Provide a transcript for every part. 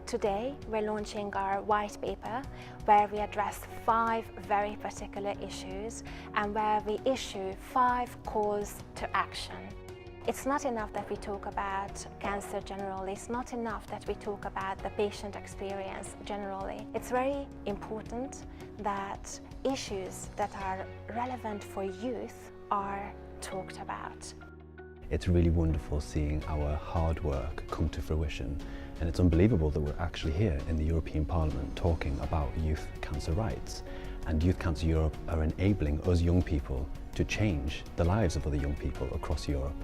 Today we're launching our white paper where we address 5 very particular issues and where we issue 5 calls to action. It's not enough that we talk about cancer generally, it's not enough that we talk about the patient experience generally. It's very important that issues that are relevant for youth are talked about. It's really wonderful seeing our hard work come to fruition, and it's unbelievable that we're actually here in the European Parliament talking about youth cancer rights. And Youth Cancer Europe are enabling us young people to change the lives of other young people across Europe.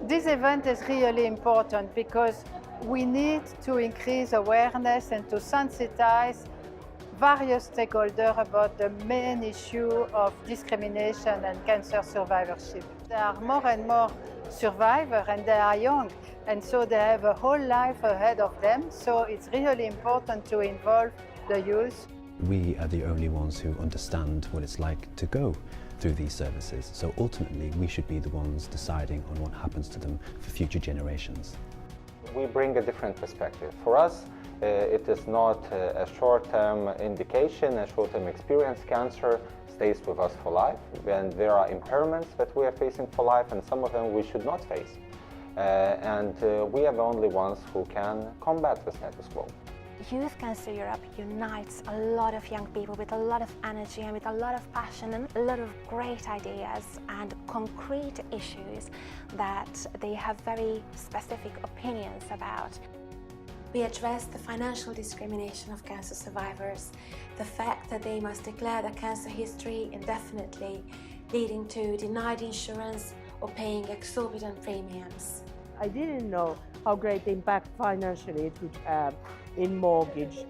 This event is really important because we need to increase awareness and to sensitize various stakeholders about the main issue of discrimination and cancer survivorship. There are more and more survivors and they are young, and so they have a whole life ahead of them, so it's really important to involve the youth. We are the only ones who understand what it's like to go through these services, so ultimately we should be the ones deciding on what happens to them for future generations. We bring a different perspective. For us, it is not a short-term indication, a short-term experience. Cancer stays with us for life, and there are impairments that we are facing for life, and some of them we should not face. We are the only ones who can combat the status quo. Youth Cancer Europe unites a lot of young people with a lot of energy and with a lot of passion and a lot of great ideas and concrete issues that they have very specific opinions about. We address the financial discrimination of cancer survivors, the fact that they must declare their cancer history indefinitely, leading to denied insurance or paying exorbitant premiums. I didn't know how great impact financially it would have in mortgage,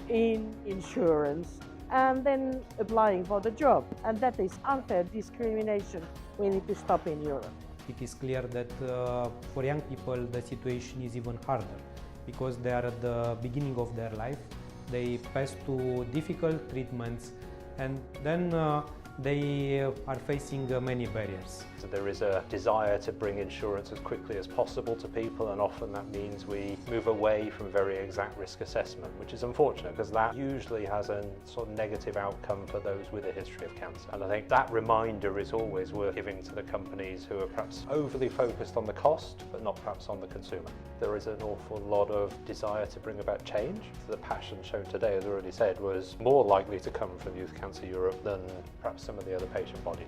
in insurance, and then applying for the job. And that is unfair discrimination we need to stop in Europe. It is clear that for young people the situation is even harder because they are at the beginning of their life. They pass through difficult treatments and then they are facing many barriers. So there is a desire to bring insurance as quickly as possible to people, and often that means we move away from very exact risk assessment, which is unfortunate because that usually has a sort of negative outcome for those with a history of cancer. And I think that reminder is always worth giving to the companies who are perhaps overly focused on the cost but not perhaps on the consumer. There is an awful lot of desire to bring about change. The passion shown today, as I already said, was more likely to come from Youth Cancer Europe than perhaps some of the other patient bodies.